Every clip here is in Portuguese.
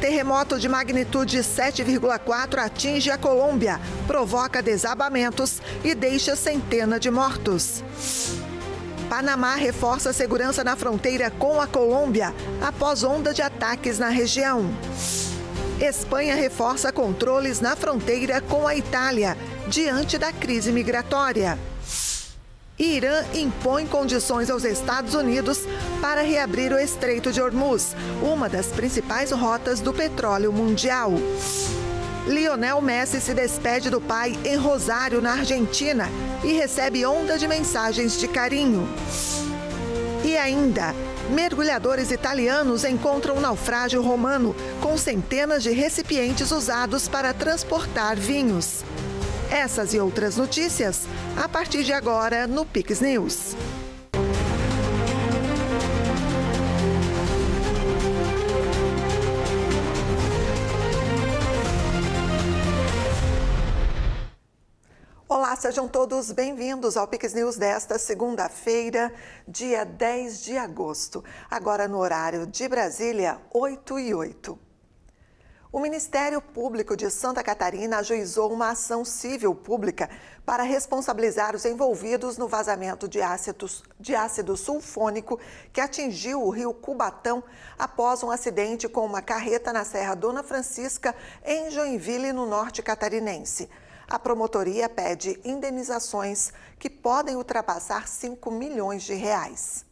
Terremoto de magnitude 7,4 atinge a Colômbia, provoca desabamentos e deixa centenas de mortos. Panamá reforça a segurança na fronteira com a Colômbia após onda de ataques na região. Espanha reforça controles na fronteira com a Itália, diante da crise migratória. Irã impõe condições aos Estados Unidos para reabrir o Estreito de Hormuz, uma das principais rotas do petróleo mundial. Lionel Messi se despede do pai em Rosário, na Argentina, e recebe onda de mensagens de carinho. E ainda, mergulhadores italianos encontram um naufrágio romano com centenas de recipientes usados para transportar vinhos. Essas e outras notícias, a partir de agora, no Pix News. Olá, sejam todos bem-vindos ao Pix News desta segunda-feira, dia 10 de agosto. Agora no horário de Brasília, 8h08. O Ministério Público de Santa Catarina ajuizou uma ação civil pública para responsabilizar os envolvidos no vazamento de ácido sulfônico que atingiu o rio Cubatão após um acidente com uma carreta na Serra Dona Francisca, em Joinville, no norte catarinense. A promotoria pede indenizações que podem ultrapassar 5 milhões de reais.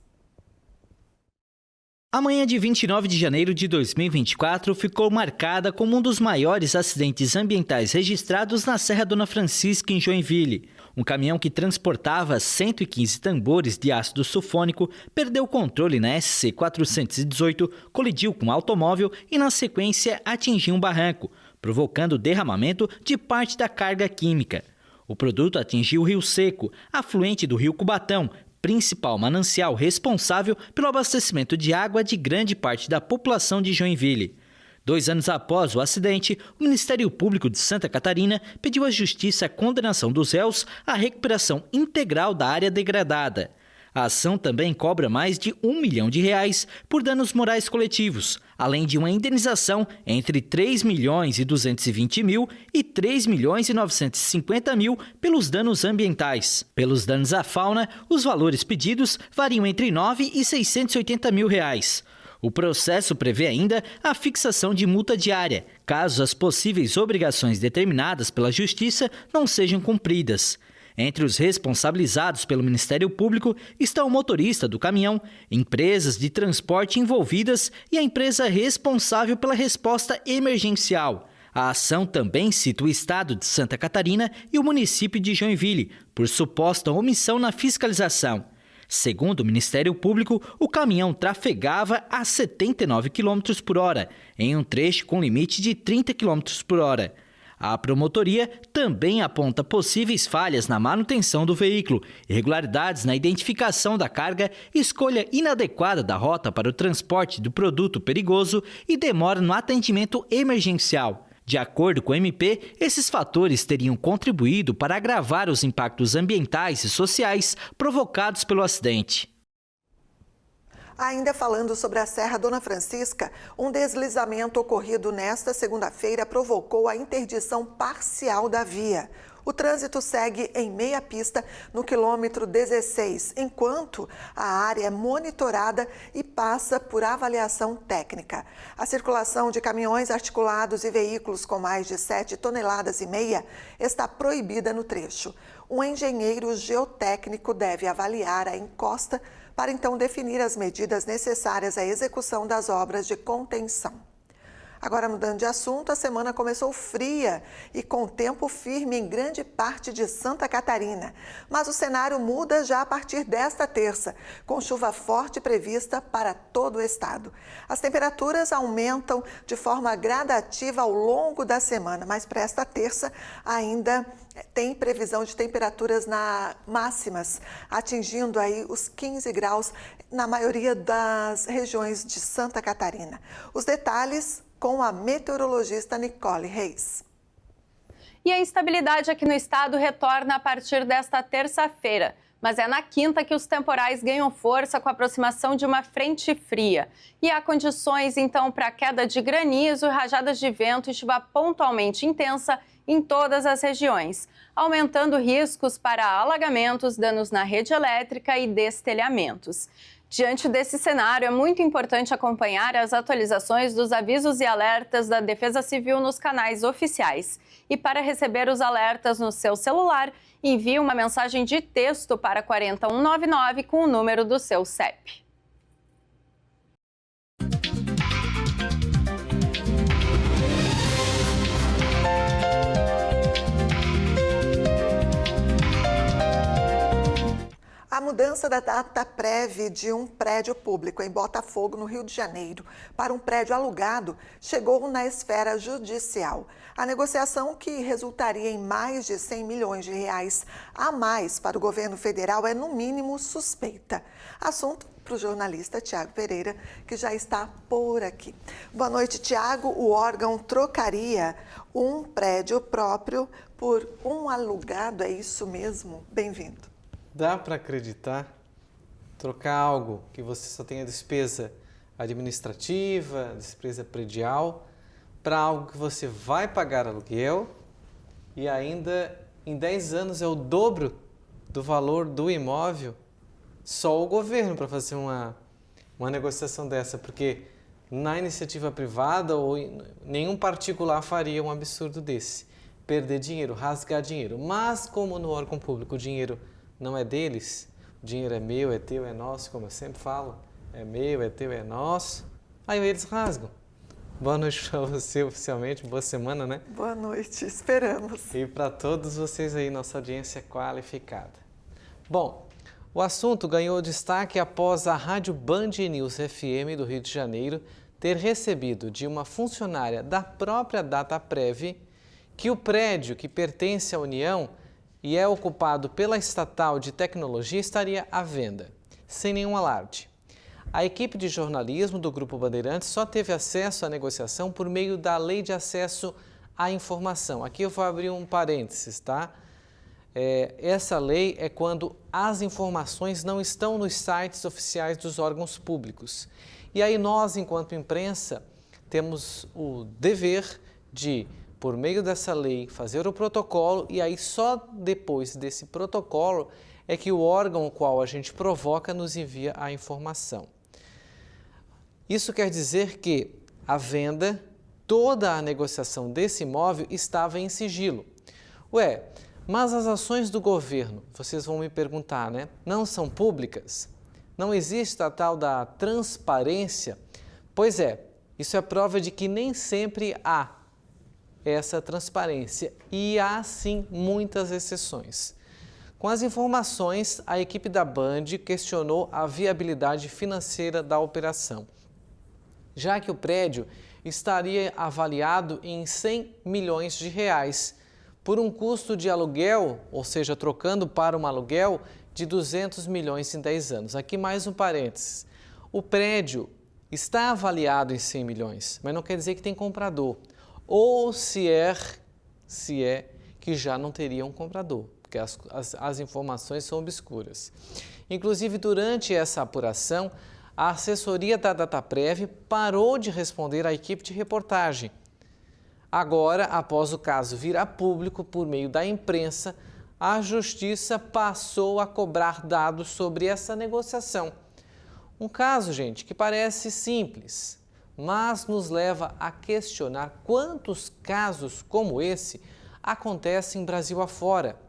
A manhã de 29 de janeiro de 2024 ficou marcada como um dos maiores acidentes ambientais registrados na Serra Dona Francisca, em Joinville. Um caminhão que transportava 115 tambores de ácido sulfônico perdeu o controle na SC 418, colidiu com um automóvel e, na sequência, atingiu um barranco, provocando o derramamento de parte da carga química. O produto atingiu o Rio Seco, afluente do rio Cubatão, principal manancial responsável pelo abastecimento de água de grande parte da população de Joinville. 2 anos após o acidente, o Ministério Público de Santa Catarina pediu à Justiça a condenação dos réus à recuperação integral da área degradada. A ação também cobra mais de R$1 milhão por danos morais coletivos, além de uma indenização entre R$3.220.000 e R$3.950.000 pelos danos ambientais. Pelos danos à fauna, os valores pedidos variam entre R$9 e R$680.000. O processo prevê ainda a fixação de multa diária, caso as possíveis obrigações determinadas pela Justiça não sejam cumpridas. Entre os responsabilizados pelo Ministério Público estão o motorista do caminhão, empresas de transporte envolvidas e a empresa responsável pela resposta emergencial. A ação também cita o estado de Santa Catarina e o município de Joinville, por suposta omissão na fiscalização. Segundo o Ministério Público, o caminhão trafegava a 79 km por hora, em um trecho com limite de 30 km por hora. A promotoria também aponta possíveis falhas na manutenção do veículo, irregularidades na identificação da carga, escolha inadequada da rota para o transporte do produto perigoso e demora no atendimento emergencial. De acordo com o MP, esses fatores teriam contribuído para agravar os impactos ambientais e sociais provocados pelo acidente. Ainda falando sobre a Serra Dona Francisca, um deslizamento ocorrido nesta segunda-feira provocou a interdição parcial da via. O trânsito segue em meia pista no quilômetro 16, enquanto a área é monitorada e passa por avaliação técnica. A circulação de caminhões articulados e veículos com mais de 7,5 toneladas está proibida no trecho. Um engenheiro geotécnico deve avaliar a encosta para então definir as medidas necessárias à execução das obras de contenção. Agora, mudando de assunto, a semana começou fria e com tempo firme em grande parte de Santa Catarina. Mas o cenário muda já a partir desta terça, com chuva forte prevista para todo o estado. As temperaturas aumentam de forma gradativa ao longo da semana, mas para esta terça ainda tem previsão de temperaturas máximas, atingindo aí os 15 graus na maioria das regiões de Santa Catarina. Os detalhes com a meteorologista Nicole Reis. E a instabilidade aqui no estado retorna a partir desta terça-feira. Mas é na quinta que os temporais ganham força com a aproximação de uma frente fria. E há condições, então, para queda de granizo e rajadas de vento e chuva pontualmente intensa em todas as regiões, aumentando riscos para alagamentos, danos na rede elétrica e destelhamentos. Diante desse cenário, é muito importante acompanhar as atualizações dos avisos e alertas da Defesa Civil nos canais oficiais. E para receber os alertas no seu celular, envie uma mensagem de texto para 40199 com o número do seu CEP. A mudança da data prévia de um prédio público em Botafogo, no Rio de Janeiro, para um prédio alugado, chegou na esfera judicial. A negociação, que resultaria em mais de 100 milhões de reais a mais para o governo federal, é no mínimo suspeita. Assunto para o jornalista Tiago Pereira, que já está por aqui. Boa noite, Tiago. O órgão trocaria um prédio próprio por um alugado, é isso mesmo? Bem-vindo. Dá para acreditar? Trocar algo que você só tenha despesa administrativa, despesa predial, para algo que você vai pagar aluguel e ainda em 10 anos é o dobro do valor do imóvel? Só o governo para fazer uma negociação dessa, porque na iniciativa privada ou nenhum particular faria um absurdo desse. Perder dinheiro, rasgar dinheiro. Mas como no órgão público o dinheiro não é deles, o dinheiro é meu, é teu, é nosso, como eu sempre falo, é meu, é teu, é nosso, aí eles rasgam. Boa noite para você oficialmente, boa semana, né? Boa noite, esperamos. E para todos vocês aí, nossa audiência qualificada. Bom, o assunto ganhou destaque após a Rádio Band News FM do Rio de Janeiro ter recebido de uma funcionária da própria Dataprev que o prédio que pertence à União e é ocupado pela estatal de tecnologia estaria à venda, sem nenhum alarde. A equipe de jornalismo do Grupo Bandeirantes só teve acesso à negociação por meio da Lei de Acesso à Informação. Aqui eu vou abrir um parênteses, tá? Essa lei é quando as informações não estão nos sites oficiais dos órgãos públicos. E aí nós, enquanto imprensa, temos o dever de, por meio dessa lei, fazer o protocolo e aí só depois desse protocolo é que o órgão ao qual a gente provoca nos envia a informação. Isso quer dizer que a venda, toda a negociação desse imóvel estava em sigilo. Ué, mas as ações do governo, vocês vão me perguntar, né? Não são públicas? Não existe a tal da transparência? Pois é, isso é prova de que nem sempre há essa transparência e há sim muitas exceções. Com as informações, a equipe da Band questionou a viabilidade financeira da operação, já que o prédio estaria avaliado em 100 milhões de reais, por um custo de aluguel, ou seja, trocando para um aluguel, de 200 milhões em 10 anos. Aqui mais um parênteses. O prédio está avaliado em 100 milhões, mas não quer dizer que tem comprador. Ou se é que já não teria um comprador, porque as informações são obscuras. Inclusive, durante essa apuração, a assessoria da Dataprev parou de responder à equipe de reportagem. Agora, após o caso vir a público por meio da imprensa, a Justiça passou a cobrar dados sobre essa negociação. Um caso, gente, que parece simples, mas nos leva a questionar quantos casos como esse acontecem Brasil afora.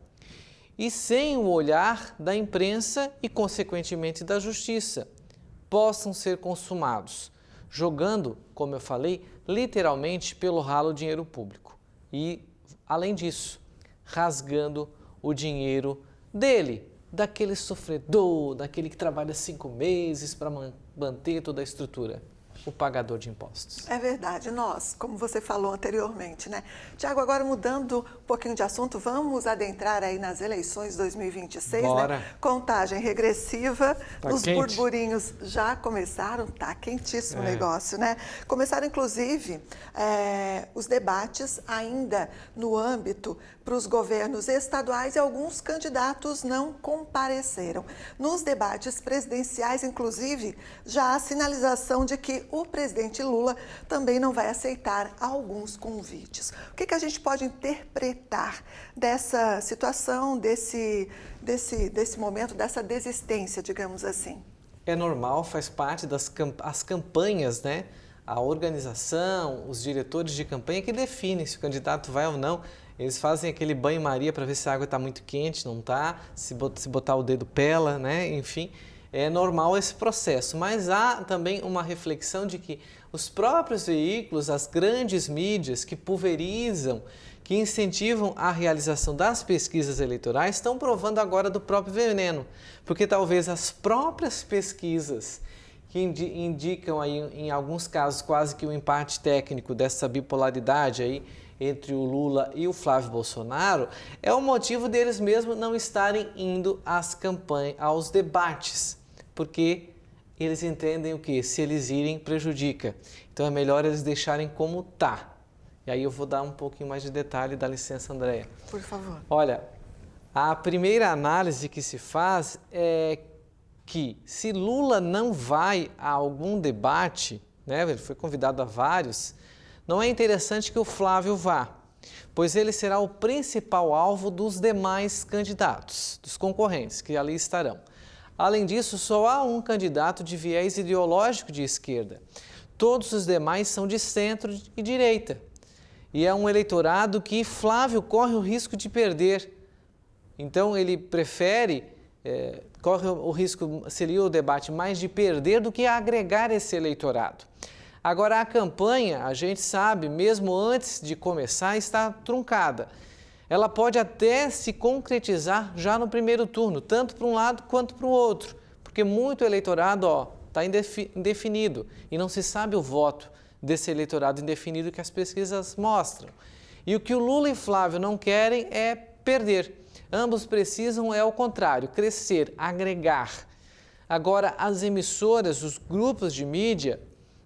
E sem o olhar da imprensa e, consequentemente, da Justiça, possam ser consumados, jogando, como eu falei, literalmente pelo ralo dinheiro público. E, além disso, rasgando o dinheiro dele, daquele sofredor, daquele que trabalha 5 meses para manter toda a estrutura. o pagador de impostos. É verdade, nós, como você falou anteriormente, né? Tiago, agora mudando um pouquinho de assunto, vamos adentrar aí nas eleições 2026, Bora. né? Contagem regressiva, os quente. burburinhos já começaram, tá quentíssimo o negócio, né? Começaram, inclusive, os debates ainda no âmbito para os governos estaduais e alguns candidatos não compareceram. Nos debates presidenciais, inclusive, já há sinalização de que o presidente Lula também não vai aceitar alguns convites. O que a gente pode interpretar dessa situação, desse momento, dessa desistência, digamos assim? É normal, faz parte das as campanhas, né? A organização, os diretores de campanha que definem se o candidato vai ou não. Eles fazem aquele banho-maria para ver se a água está muito quente, não está, se botar o dedo pela, né? Enfim, é normal esse processo. Mas há também uma reflexão de que os próprios veículos, as grandes mídias que pulverizam, que incentivam a realização das pesquisas eleitorais, estão provando agora do próprio veneno. Porque talvez as próprias pesquisas que indicam aí, em alguns casos, quase que um empate técnico dessa bipolaridade aí entre o Lula e o Flávio Bolsonaro, é o motivo deles mesmos não estarem indo às campanhas, aos debates, porque eles entendem o que? Se eles irem, prejudica. Então é melhor eles deixarem como tá. E aí eu vou dar um pouquinho mais de detalhe, dá licença, Andréia. Por favor. Olha, a primeira análise que se faz é que se Lula não vai a algum debate, né, ele foi convidado a vários, não é interessante que o Flávio vá, pois ele será o principal alvo dos demais candidatos, dos concorrentes que ali estarão. Além disso, só há um candidato de viés ideológico de esquerda. Todos os demais são de centro e direita. E é um eleitorado que Flávio corre o risco de perder. Então ele prefere, corre o risco, seria o debate, mais de perder do que agregar esse eleitorado. Agora, a campanha, a gente sabe, mesmo antes de começar, está truncada. Ela pode até se concretizar já no primeiro turno, tanto para um lado quanto para o outro, porque muito eleitorado está indefinido e não se sabe o voto desse eleitorado indefinido que as pesquisas mostram. E o que o Lula e Flávio não querem é perder. Ambos precisam, é o contrário, crescer, agregar. Agora, as emissoras, os grupos de mídia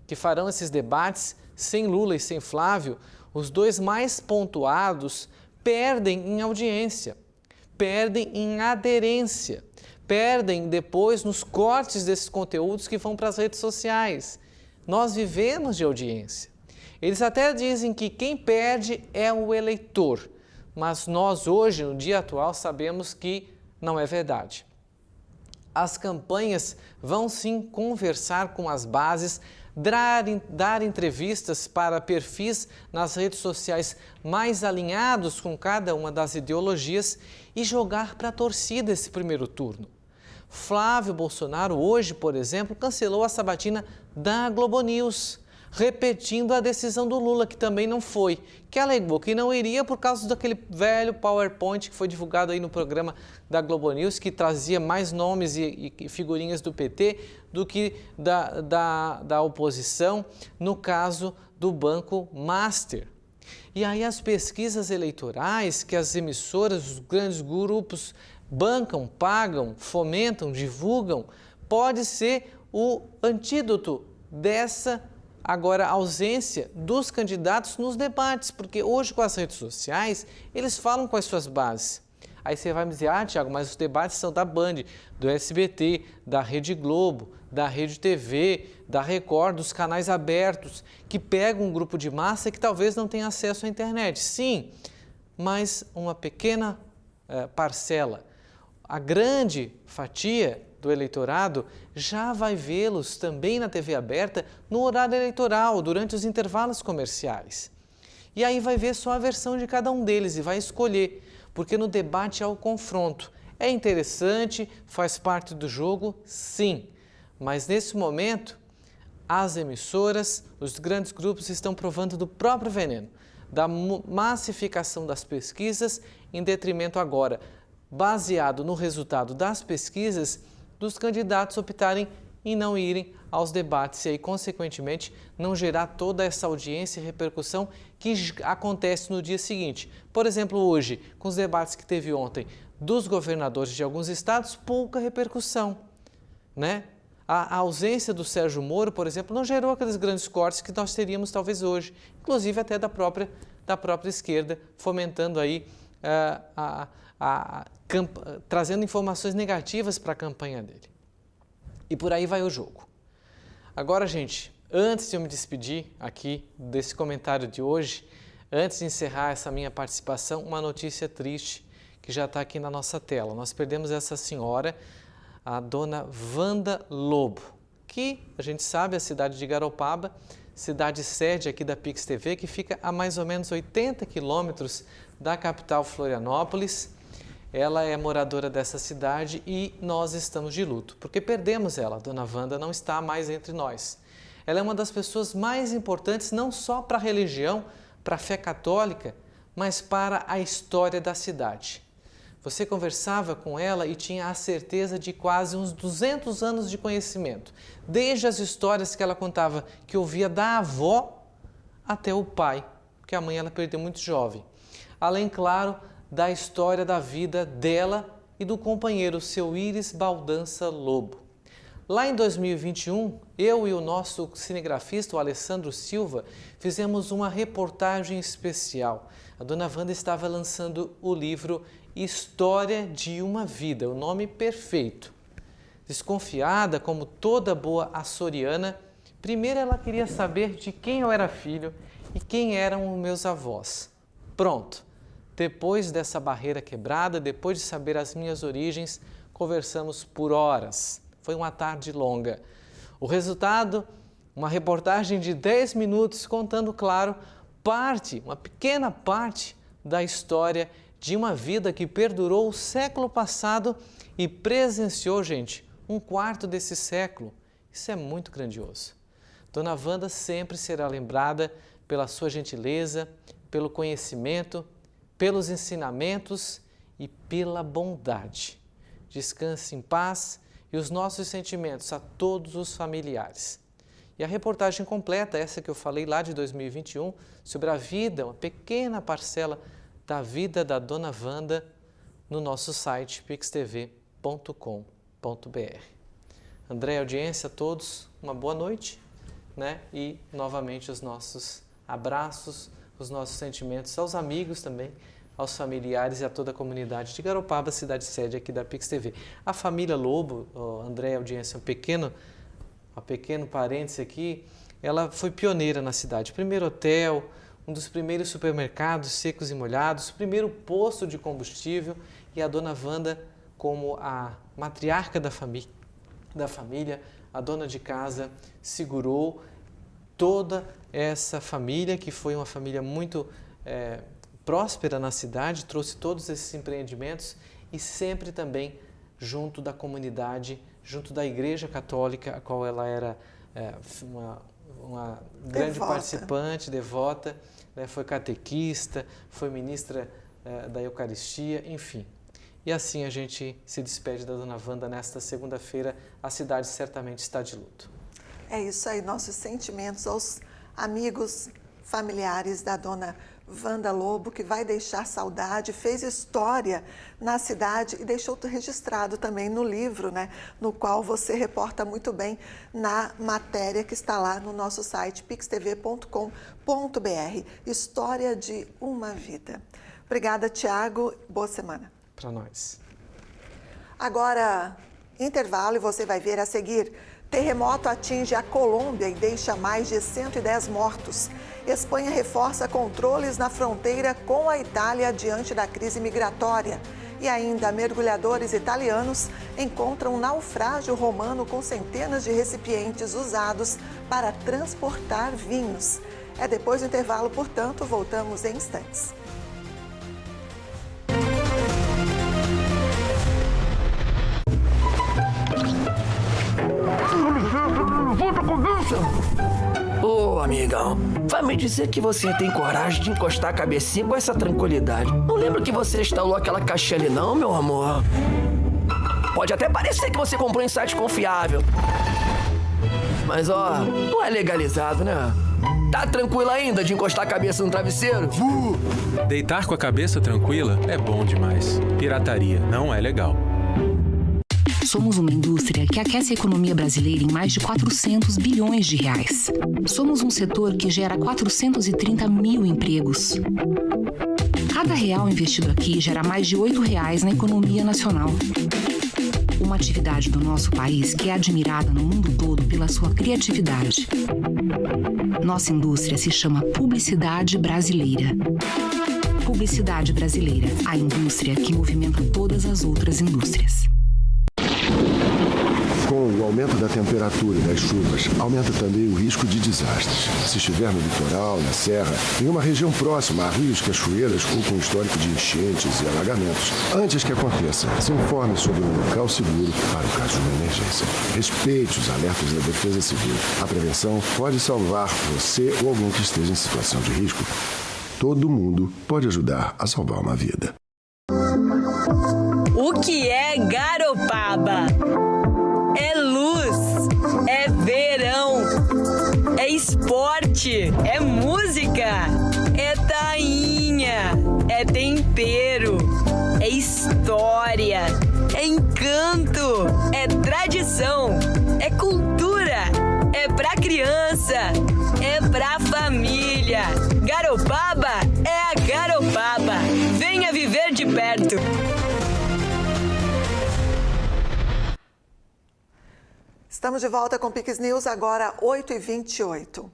que farão esses debates, sem Lula e sem Flávio, os dois mais pontuados perdem em audiência, perdem em aderência, perdem depois nos cortes desses conteúdos que vão para as redes sociais. Nós vivemos de audiência. Eles até dizem que quem perde é o eleitor, mas nós hoje, no dia atual, sabemos que não é verdade. As campanhas vão sim conversar com as bases, dar entrevistas para perfis nas redes sociais mais alinhados com cada uma das ideologias e jogar para a torcida esse primeiro turno. Flávio Bolsonaro hoje, por exemplo, cancelou a sabatina da Globo News, repetindo a decisão do Lula, que também não foi, que alegou que não iria por causa daquele velho PowerPoint que foi divulgado aí no programa da Globo News, que trazia mais nomes e figurinhas do PT do que da oposição, no caso do Banco Master. E aí as pesquisas eleitorais que as emissoras, os grandes grupos bancam, pagam, fomentam, divulgam, pode ser o antídoto dessa agora ausência dos candidatos nos debates, porque hoje com as redes sociais eles falam com as suas bases. Aí você vai me dizer, Tiago, mas os debates são da Band, do SBT, da Rede Globo, da Rede TV, da Record, dos canais abertos, que pegam um grupo de massa que talvez não tenha acesso à internet. Sim, mas uma pequena parcela, a grande fatia do eleitorado já vai vê-los também na TV aberta no horário eleitoral, durante os intervalos comerciais. E aí vai ver só a versão de cada um deles e vai escolher, porque no debate há o confronto. É interessante, faz parte do jogo, sim, mas nesse momento as emissoras, os grandes grupos estão provando do próprio veneno, da massificação das pesquisas em detrimento agora, baseado no resultado das pesquisas, dos candidatos optarem em não irem aos debates e aí, consequentemente, não gerar toda essa audiência e repercussão que acontece no dia seguinte. Por exemplo, hoje, com os debates que teve ontem dos governadores de alguns estados, pouca repercussão, né? A ausência do Sérgio Moro, por exemplo, não gerou aqueles grandes cortes que nós teríamos talvez hoje, inclusive até da própria esquerda, fomentando aí, trazendo informações negativas para a campanha dele. E por aí vai o jogo. Agora, gente, antes de eu me despedir aqui desse comentário de hoje, antes de encerrar essa minha participação, uma notícia triste que já está aqui na nossa tela. Nós perdemos essa senhora, a dona Wanda Lobo, que a gente sabe, a cidade de Garopaba, cidade sede aqui da Pix TV, que fica a mais ou menos 80 quilômetros da capital Florianópolis. Ela é moradora dessa cidade e nós estamos de luto, porque perdemos ela. A dona Wanda não está mais entre nós. Ela é uma das pessoas mais importantes, não só para a religião, para a fé católica, mas para a história da cidade. Você conversava com ela e tinha a certeza de quase uns 200 anos de conhecimento, desde as histórias que ela contava, que ouvia da avó até o pai, porque a mãe ela perdeu muito jovem. Além, claro, da história da vida dela e do companheiro, seu Íris Baldança Lobo. Lá em 2021, eu e o nosso cinegrafista, o Alessandro Silva, fizemos uma reportagem especial. A dona Wanda estava lançando o livro História de uma Vida, o nome perfeito. Desconfiada, como toda boa açoriana, primeiro ela queria saber de quem eu era filho e quem eram os meus avós. Pronto! Depois dessa barreira quebrada, depois de saber as minhas origens, conversamos por horas. Foi uma tarde longa. O resultado, uma reportagem de 10 minutos contando, claro, uma pequena parte da história de uma vida que perdurou o século passado e presenciou, gente, um quarto desse século. Isso é muito grandioso. Dona Wanda sempre será lembrada pela sua gentileza, pelo conhecimento, pelos ensinamentos e pela bondade. Descanse em paz e os nossos sentimentos a todos os familiares. E a reportagem completa, essa que eu falei lá de 2021, sobre a vida, uma pequena parcela da vida da dona Wanda, no nosso site pixtv.com.br. André, audiência, a todos, uma boa noite, né? E novamente os nossos abraços, os nossos sentimentos aos amigos também, aos familiares e a toda a comunidade de Garopaba, cidade sede aqui da Pix TV. A família Lobo, André, audiência, um pequeno parêntese aqui, ela foi pioneira na cidade. Primeiro hotel, um dos primeiros supermercados secos e molhados, primeiro posto de combustível, e a dona Wanda, como a matriarca da família, a dona de casa, segurou toda essa família, que foi uma família muito próspera na cidade, trouxe todos esses empreendimentos e sempre também junto da comunidade, junto da Igreja Católica, a qual ela era uma grande participante, devota, né? Foi catequista, foi ministra da Eucaristia, enfim. E assim a gente se despede da dona Wanda nesta segunda-feira. A cidade certamente está de luto. É isso aí, nossos sentimentos aos amigos, familiares da dona Wanda Lobo, que vai deixar saudade, fez história na cidade e deixou registrado também no livro, né, no qual você reporta muito bem na matéria que está lá no nosso site pixtv.com.br. História de uma Vida. Obrigada, Tiago. Boa semana. Para nós. Agora, intervalo, e você vai ver a seguir. Terremoto atinge a Colômbia e deixa mais de 110 mortos. Espanha reforça controles na fronteira com a Itália diante da crise migratória. E ainda, mergulhadores italianos encontram um naufrágio romano com centenas de recipientes usados para transportar vinhos. É depois do intervalo, portanto, voltamos em instantes. Ô, amigão, vai me dizer que você tem coragem de encostar a cabecinha com essa tranquilidade. Não lembro que você instalou aquela caixinha ali não, meu amor? Pode até parecer que você comprou em site confiável, Mas ó, não é legalizado, né? Tá tranquilo ainda de encostar a cabeça no travesseiro? Deitar com a cabeça tranquila é bom demais. Pirataria não é legal. Somos uma indústria que aquece a economia brasileira em mais de 400 bilhões de reais. Somos um setor que gera 430 mil empregos. Cada real investido aqui gera mais de R$8 na economia nacional. Uma atividade do nosso país que é admirada no mundo todo pela sua criatividade. Nossa indústria se chama Publicidade Brasileira. Publicidade Brasileira, a indústria que movimenta todas as outras indústrias. Com o aumento da temperatura e das chuvas, aumenta também o risco de desastres. Se estiver no litoral, na serra, em uma região próxima a rios, cachoeiras ou com histórico de enchentes e alagamentos, antes que aconteça, se informe sobre um local seguro para o caso de uma emergência. Respeite os alertas da Defesa Civil. A prevenção pode salvar você ou alguém que esteja em situação de risco. Todo mundo pode ajudar a salvar uma vida. O que é Garopaba? É luz, é verão, é esporte, é música, é tainha, é tempero, é história, é encanto, é tradição, é cultura, é pra criança, é pra família. Garopaba é a Garopaba. Venha viver de perto. Estamos de volta com Pix News, agora 8h28.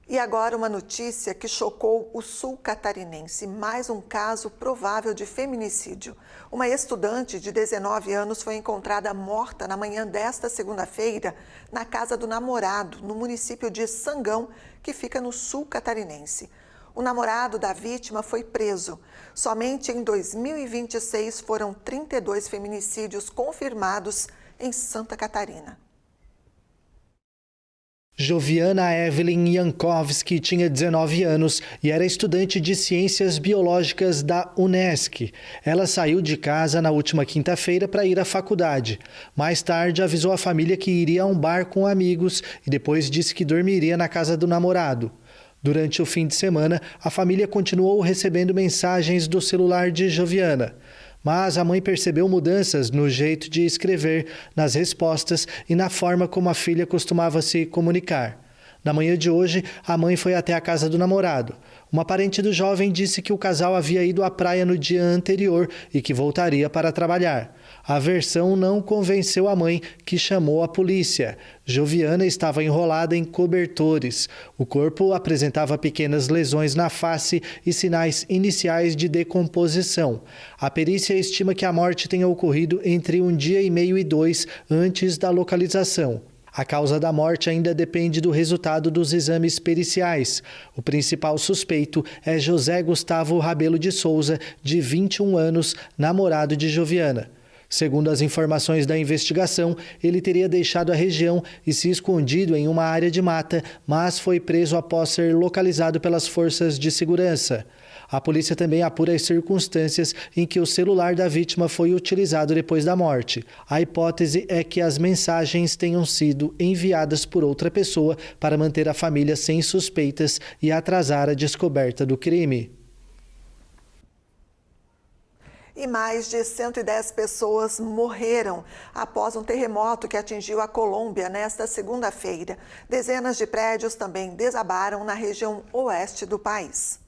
E agora uma notícia que chocou o sul catarinense. Mais um caso provável de feminicídio. Uma estudante de 19 anos foi encontrada morta na manhã desta segunda-feira na casa do namorado, no município de Sangão, que fica no sul catarinense. O namorado da vítima foi preso. Somente em 2026 foram 32 feminicídios confirmados em Santa Catarina. Joviana Evelyn Jankowski tinha 19 anos e era estudante de Ciências Biológicas da Unesc. Ela saiu de casa na última quinta-feira para ir à faculdade. Mais tarde, avisou a família que iria a um bar com amigos e depois disse que dormiria na casa do namorado. Durante o fim de semana, a família continuou recebendo mensagens do celular de Joviana. Mas a mãe percebeu mudanças no jeito de escrever, nas respostas e na forma como a filha costumava se comunicar. Na manhã de hoje, a mãe foi até a casa do namorado. Uma parente do jovem disse que o casal havia ido à praia no dia anterior e que voltaria para trabalhar. A versão não convenceu a mãe, que chamou a polícia. Joviana estava enrolada em cobertores. O corpo apresentava pequenas lesões na face e sinais iniciais de decomposição. A perícia estima que a morte tenha ocorrido entre 1 dia e meio e 2 antes da localização. A causa da morte ainda depende do resultado dos exames periciais. O principal suspeito é José Gustavo Rabelo de Souza, de 21 anos, namorado de Joviana. Segundo as informações da investigação, ele teria deixado a região e se escondido em uma área de mata, mas foi preso após ser localizado pelas forças de segurança. A polícia também apura as circunstâncias em que o celular da vítima foi utilizado depois da morte. A hipótese é que as mensagens tenham sido enviadas por outra pessoa para manter a família sem suspeitas e atrasar a descoberta do crime. E mais de 110 pessoas morreram após um terremoto que atingiu a Colômbia nesta segunda-feira. Dezenas de prédios também desabaram na região oeste do país.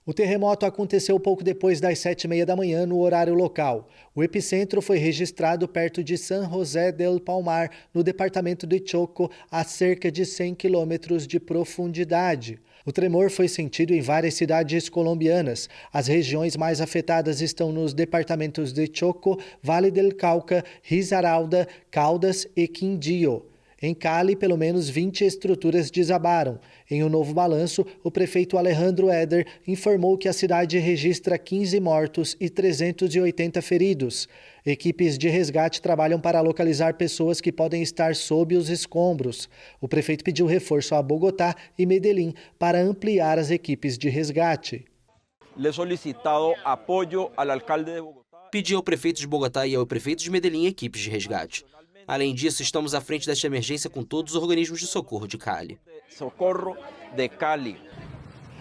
O terremoto aconteceu pouco depois das 7h30 da manhã no horário local. O epicentro foi registrado perto de San José del Palmar, no departamento de Chocó, a cerca de 100 quilômetros de profundidade. O tremor foi sentido em várias cidades colombianas. As regiões mais afetadas estão nos departamentos de Chocó, Vale del Cauca, Risaralda, Caldas e Quindío. Em Cali, pelo menos 20 estruturas desabaram. Em um novo balanço, o prefeito Alejandro Eder informou que a cidade registra 15 mortos e 380 feridos. Equipes de resgate trabalham para localizar pessoas que podem estar sob os escombros. O prefeito pediu reforço a Bogotá e Medellín para ampliar as equipes de resgate. Pedi ao prefeito de Bogotá e ao prefeito de Medellín equipes de resgate. Além disso, estamos à frente desta emergência com todos os organismos de socorro de Cali. Socorro de Cali.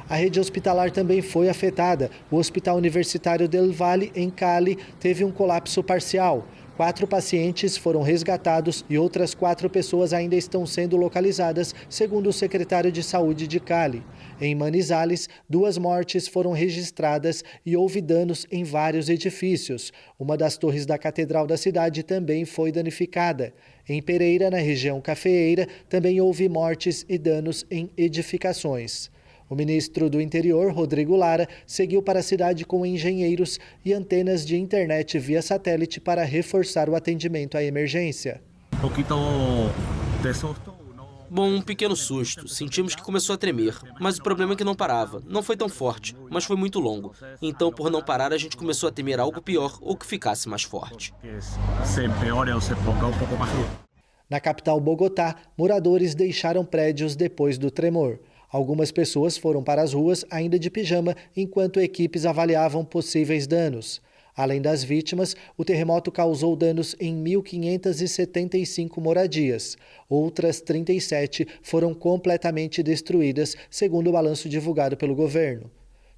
A rede hospitalar também foi afetada. O Hospital Universitário del Valle, em Cali, teve um colapso parcial. 4 pacientes foram resgatados e outras 4 pessoas ainda estão sendo localizadas, segundo o secretário de Saúde de Cali. Em Manizales, 2 mortes foram registradas e houve danos em vários edifícios. Uma das torres da catedral da cidade também foi danificada. Em Pereira, na região cafeeira, também houve mortes e danos em edificações. O ministro do Interior, Rodrigo Lara, seguiu para a cidade com engenheiros e antenas de internet via satélite para reforçar o atendimento à emergência. Bom, um pequeno susto. Sentimos que começou a tremer, mas o problema é que não parava. Não foi tão forte, mas foi muito longo. Então, por não parar, a gente começou a temer algo pior ou que ficasse mais forte. Na capital Bogotá, moradores deixaram prédios depois do tremor. Algumas pessoas foram para as ruas ainda de pijama enquanto equipes avaliavam possíveis danos. Além das vítimas, o terremoto causou danos em 1.575 moradias. Outras 37 foram completamente destruídas, segundo o balanço divulgado pelo governo.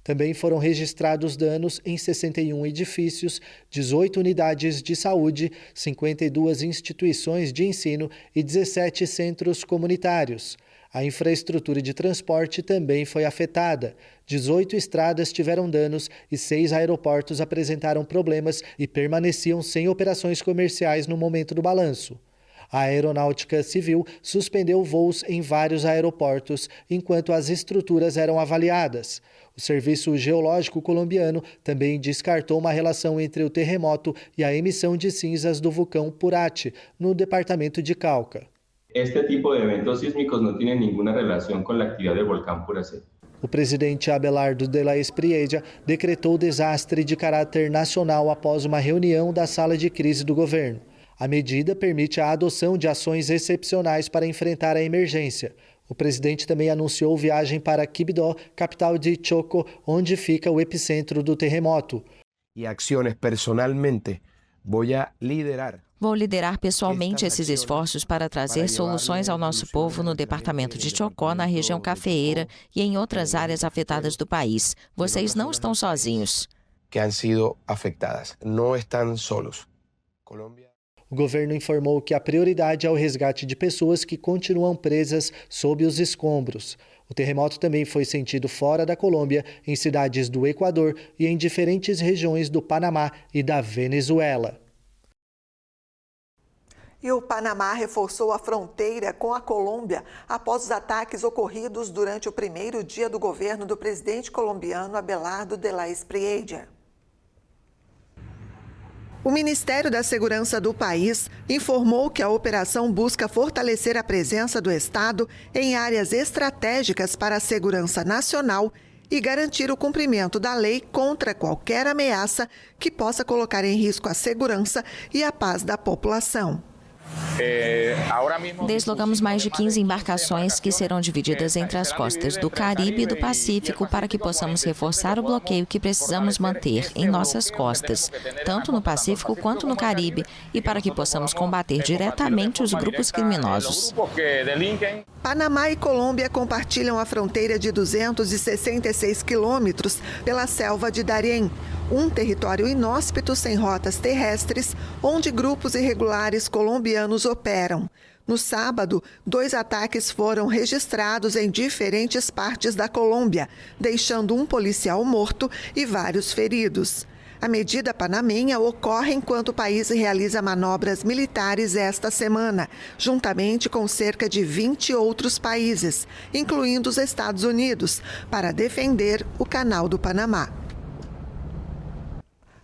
Também foram registrados danos em 61 edifícios, 18 unidades de saúde, 52 instituições de ensino e 17 centros comunitários. A infraestrutura de transporte também foi afetada. 18 estradas tiveram danos e 6 aeroportos apresentaram problemas e permaneciam sem operações comerciais no momento do balanço. A Aeronáutica Civil suspendeu voos em vários aeroportos enquanto as estruturas eram avaliadas. O Serviço Geológico Colombiano também descartou uma relação entre o terremoto e a emissão de cinzas do vulcão Purate, no departamento de Cauca. Este tipo de eventos sísmicos no tienen ninguna relación con la actividad del volcán Puracé. O presidente Abelardo de la Espriella decretou desastre de caráter nacional após uma reunião da sala de crise do governo. A medida permite a adoção de ações excepcionais para enfrentar a emergência. O presidente também anunciou viagem para Quibdó, capital de Chocó, onde fica o epicentro do terremoto. E ações personalmente Vou liderar pessoalmente esses esforços para trazer soluções ao nosso povo no departamento de Chocó, na região cafeeira e em outras áreas afetadas do país. Vocês não estão sozinhos. Que han sido afetadas. Não estão solos. O governo informou que a prioridade é o resgate de pessoas que continuam presas sob os escombros. O terremoto também foi sentido fora da Colômbia, em cidades do Equador e em diferentes regiões do Panamá e da Venezuela. E o Panamá reforçou a fronteira com a Colômbia após os ataques ocorridos durante o primeiro dia do governo do presidente colombiano Abelardo de la Espriella. O Ministério da Segurança do país informou que a operação busca fortalecer a presença do Estado em áreas estratégicas para a segurança nacional e garantir o cumprimento da lei contra qualquer ameaça que possa colocar em risco a segurança e a paz da população. Deslocamos mais de 15 embarcações que serão divididas entre as costas do Caribe e do Pacífico para que possamos reforçar o bloqueio que precisamos manter em nossas costas, tanto no Pacífico quanto no Caribe, e para que possamos combater diretamente os grupos criminosos. Panamá e Colômbia compartilham a fronteira de 266 quilômetros pela selva de Darién, um território inóspito sem rotas terrestres, onde grupos irregulares colombianos operam. No sábado, 2 ataques foram registrados em diferentes partes da Colômbia, deixando um policial morto e vários feridos. A medida panamenha ocorre enquanto o país realiza manobras militares esta semana, juntamente com cerca de 20 outros países, incluindo os Estados Unidos, para defender o Canal do Panamá.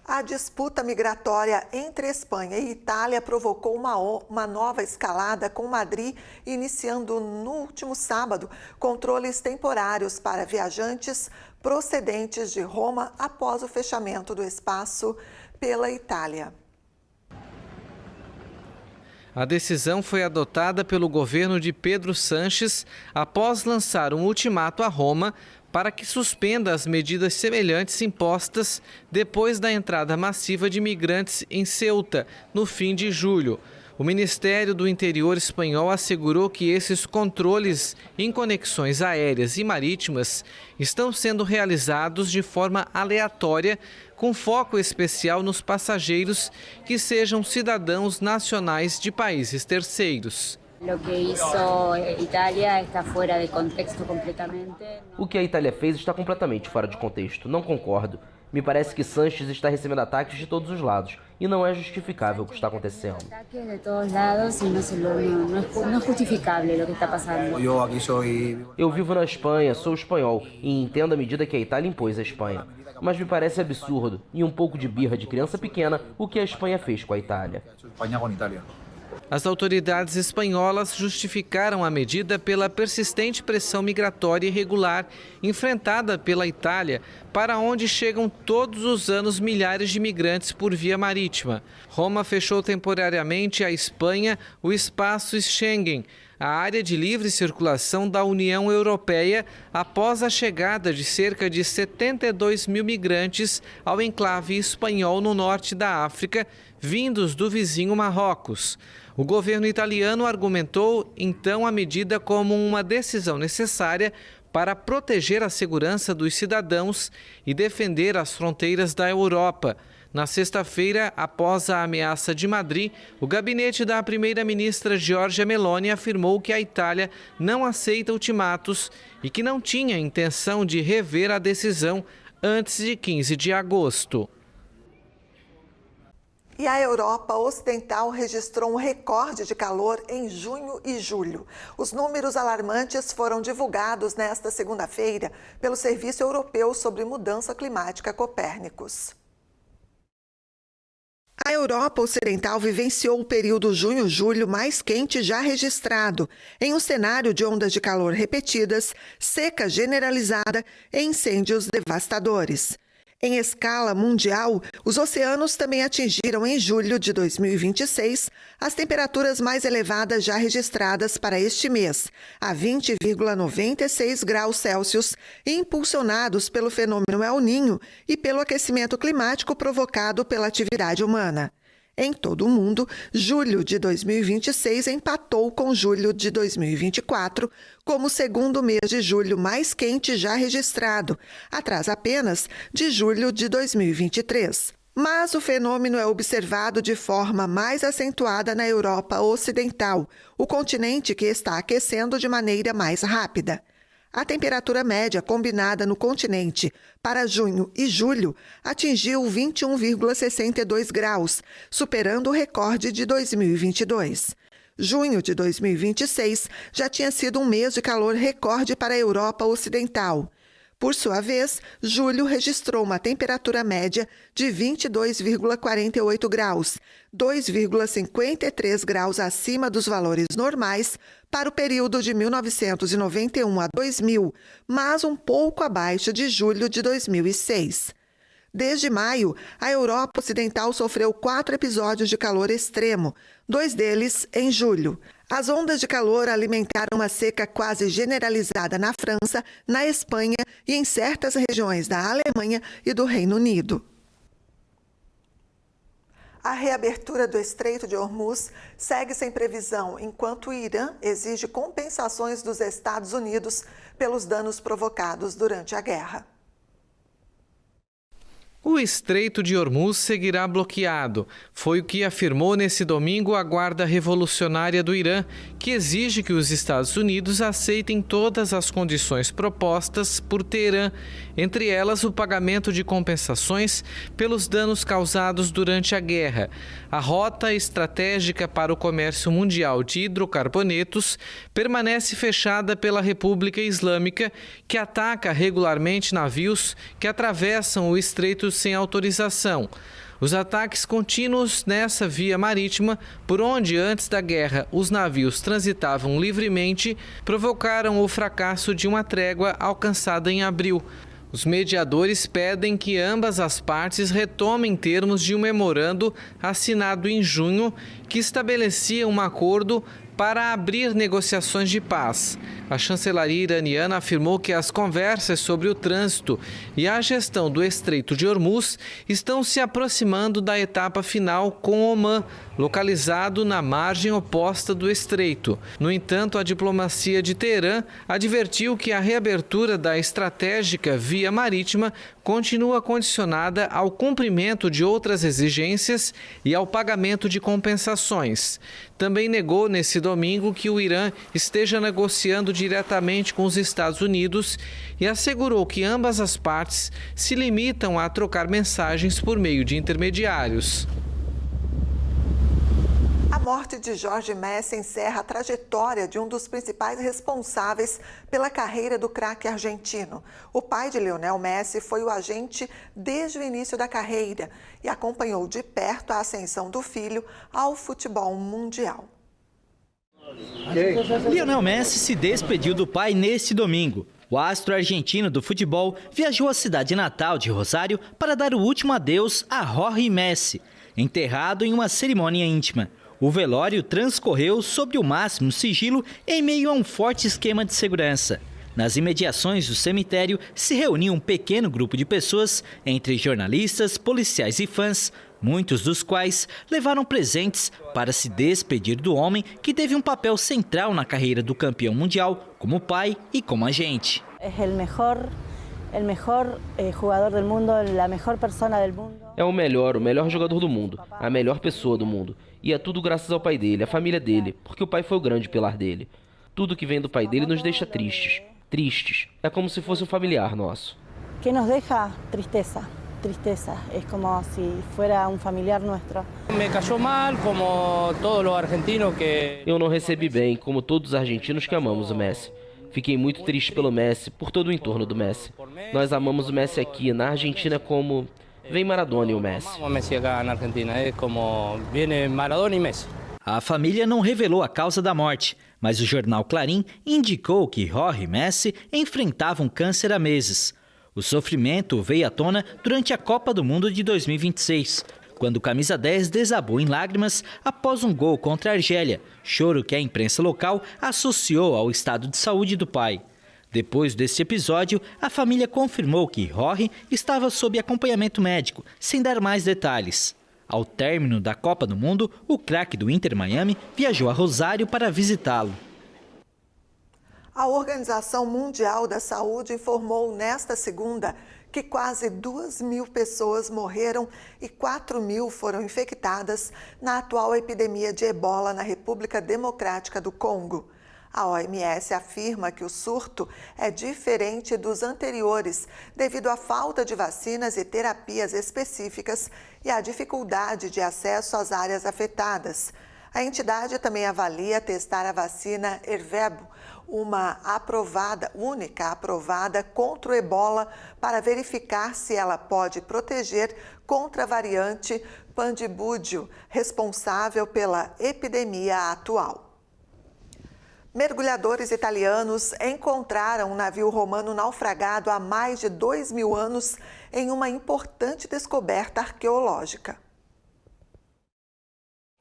A disputa migratória entre Espanha e Itália provocou uma nova escalada, com Madrid iniciando no último sábado controles temporários para viajantes procedentes de Roma após o fechamento do espaço pela Itália. A decisão foi adotada pelo governo de Pedro Sánchez após lançar um ultimato a Roma para que suspenda as medidas semelhantes impostas depois da entrada massiva de imigrantes em Ceuta, no fim de julho. O Ministério do Interior espanhol assegurou que esses controles em conexões aéreas e marítimas estão sendo realizados de forma aleatória, com foco especial nos passageiros que sejam cidadãos nacionais de países terceiros. O que a Itália fez está completamente fora de contexto. Não concordo. Me parece que Sanches está recebendo ataques de todos os lados e não é justificável o que está acontecendo. Eu vivo na Espanha, sou espanhol e entendo a medida que a Itália impôs à Espanha. Mas me parece absurdo e um pouco de birra de criança pequena o que a Espanha fez com a Itália. As autoridades espanholas justificaram a medida pela persistente pressão migratória irregular enfrentada pela Itália, para onde chegam todos os anos milhares de imigrantes por via marítima. Roma fechou temporariamente à Espanha o espaço Schengen, a área de livre circulação da União Europeia, após a chegada de cerca de 72 mil migrantes ao enclave espanhol no norte da África, vindos do vizinho Marrocos. O governo italiano argumentou, então, a medida como uma decisão necessária para proteger a segurança dos cidadãos e defender as fronteiras da Europa. Na sexta-feira, após a ameaça de Madrid, o gabinete da primeira-ministra Giorgia Meloni afirmou que a Itália não aceita ultimatos e que não tinha intenção de rever a decisão antes de 15 de agosto. E a Europa Ocidental registrou um recorde de calor em junho e julho. Os números alarmantes foram divulgados nesta segunda-feira pelo Serviço Europeu sobre Mudança Climática Copérnicos. A Europa Ocidental vivenciou o período junho-julho mais quente já registrado, em um cenário de ondas de calor repetidas, seca generalizada e incêndios devastadores. Em escala mundial, os oceanos também atingiram em julho de 2026 as temperaturas mais elevadas já registradas para este mês, a 20,96 graus Celsius, e impulsionados pelo fenômeno El Niño e pelo aquecimento climático provocado pela atividade humana. Em todo o mundo, julho de 2026 empatou com julho de 2024 como o segundo mês de julho mais quente já registrado, atrás apenas de julho de 2023. Mas o fenômeno é observado de forma mais acentuada na Europa Ocidental, o continente que está aquecendo de maneira mais rápida. A temperatura média combinada no continente para junho e julho atingiu 21,62 graus, superando o recorde de 2022. Junho de 2026 já tinha sido um mês de calor recorde para a Europa Ocidental. Por sua vez, julho registrou uma temperatura média de 22,48 graus, 2,53 graus acima dos valores normais para o período de 1991 a 2000, mas um pouco abaixo de julho de 2006. Desde maio, a Europa Ocidental sofreu 4 episódios de calor extremo, 2 deles em julho. As ondas de calor alimentaram uma seca quase generalizada na França, na Espanha e em certas regiões da Alemanha e do Reino Unido. A reabertura do Estreito de Hormuz segue sem previsão, enquanto o Irã exige compensações dos Estados Unidos pelos danos provocados durante a guerra. O Estreito de Hormuz seguirá bloqueado. Foi o que afirmou nesse domingo a Guarda Revolucionária do Irã, que exige que os Estados Unidos aceitem todas as condições propostas por Teherã, entre elas o pagamento de compensações pelos danos causados durante a guerra. A rota estratégica para o comércio mundial de hidrocarbonetos permanece fechada pela República Islâmica, que ataca regularmente navios que atravessam o Estreito sem autorização. Os ataques contínuos nessa via marítima, por onde antes da guerra os navios transitavam livremente, provocaram o fracasso de uma trégua alcançada em abril. Os mediadores pedem que ambas as partes retomem termos de um memorando assinado em junho que estabelecia um acordo para abrir negociações de paz. A chancelaria iraniana afirmou que as conversas sobre o trânsito e a gestão do Estreito de Hormuz estão se aproximando da etapa final com Omã, localizado na margem oposta do estreito. No entanto, a diplomacia de Teherã advertiu que a reabertura da estratégica via marítima continua condicionada ao cumprimento de outras exigências e ao pagamento de compensações. Também negou nesse domingo que o Irã esteja negociando diretamente com os Estados Unidos e assegurou que ambas as partes se limitam a trocar mensagens por meio de intermediários. A morte de Jorge Messi encerra a trajetória de um dos principais responsáveis pela carreira do craque argentino. O pai de Lionel Messi foi o agente desde o início da carreira e acompanhou de perto a ascensão do filho ao futebol mundial. Lionel Messi se despediu do pai neste domingo. O astro argentino do futebol viajou à cidade natal de Rosário para dar o último adeus a Jorge Messi, enterrado em uma cerimônia íntima. O velório transcorreu sob o máximo sigilo em meio a um forte esquema de segurança. Nas imediações do cemitério se reuniu um pequeno grupo de pessoas, entre jornalistas, policiais e fãs, muitos dos quais levaram presentes para se despedir do homem que teve um papel central na carreira do campeão mundial, como pai e como agente. É o melhor jogador do mundo, a melhor pessoa do mundo. É o melhor jogador do mundo, a melhor pessoa do mundo. E é tudo graças ao pai dele, à família dele, porque o pai foi o grande pilar dele. Tudo que vem do pai dele nos deixa tristes. Tristes. É como se fosse um familiar nosso. Que nos deixa tristeza. É como se fosse um familiar nosso. Me cayó mal, como todos os argentinos que... Eu não recebi bem, como todos os argentinos que amamos o Messi. Fiquei muito triste pelo Messi, por todo o entorno do Messi. Nós amamos o Messi aqui na Argentina como... Vem Maradona e o Messi. A família não revelou a causa da morte, mas o jornal Clarín indicou que Jorge Messi enfrentava um câncer há meses. O sofrimento veio à tona durante a Copa do Mundo de 2026, quando o camisa 10 desabou em lágrimas após um gol contra a Argélia, choro que a imprensa local associou ao estado de saúde do pai. Depois deste episódio, a família confirmou que Jorge estava sob acompanhamento médico, sem dar mais detalhes. Ao término da Copa do Mundo, o craque do Inter Miami viajou a Rosário para visitá-lo. A Organização Mundial da Saúde informou nesta segunda que quase 2.000 pessoas morreram e 4.000 foram infectadas na atual epidemia de ebola na República Democrática do Congo. A OMS afirma que o surto é diferente dos anteriores devido à falta de vacinas e terapias específicas e à dificuldade de acesso às áreas afetadas. A entidade também avalia testar a vacina Ervebo, uma única aprovada contra o ebola, para verificar se ela pode proteger contra a variante Pandibúdio, responsável pela epidemia atual. Mergulhadores italianos encontraram um navio romano naufragado há mais de 2.000 anos em uma importante descoberta arqueológica.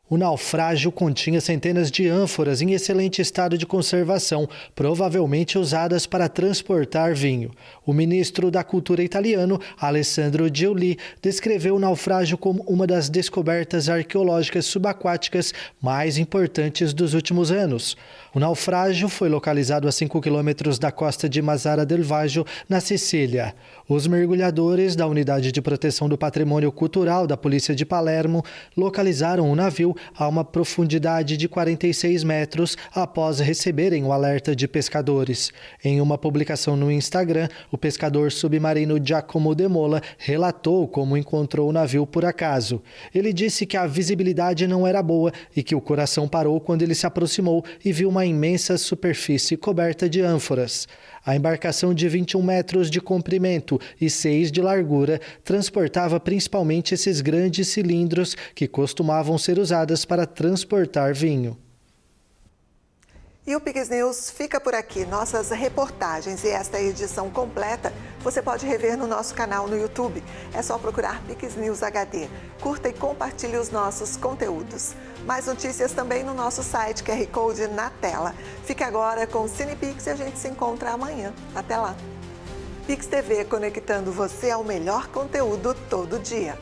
O naufrágio continha centenas de ânforas em excelente estado de conservação, provavelmente usadas para transportar vinho. O ministro da Cultura italiano, Alessandro Giuli, descreveu o naufrágio como uma das descobertas arqueológicas subaquáticas mais importantes dos últimos anos. O naufrágio foi localizado a 5 quilômetros da costa de Mazara del Vallo, na Sicília. Os mergulhadores da Unidade de Proteção do Patrimônio Cultural da Polícia de Palermo localizaram o navio a uma profundidade de 46 metros após receberem o alerta de pescadores. Em uma publicação no Instagram, o pescador submarino Giacomo De Mola relatou como encontrou o navio por acaso. Ele disse que a visibilidade não era boa e que o coração parou quando ele se aproximou e viu uma imensa superfície coberta de ânforas. A embarcação de 21 metros de comprimento e 6 de largura transportava principalmente esses grandes cilindros que costumavam ser usados para transportar vinho. E o Piques News fica por aqui. Nossas reportagens e esta edição completa você pode rever no nosso canal no YouTube. É só procurar Piques News HD. Curta e compartilhe os nossos conteúdos. Mais notícias também no nosso site, QR Code na tela. Fique agora com o CinePix e a gente se encontra amanhã. Até lá. Pix TV, conectando você ao melhor conteúdo todo dia.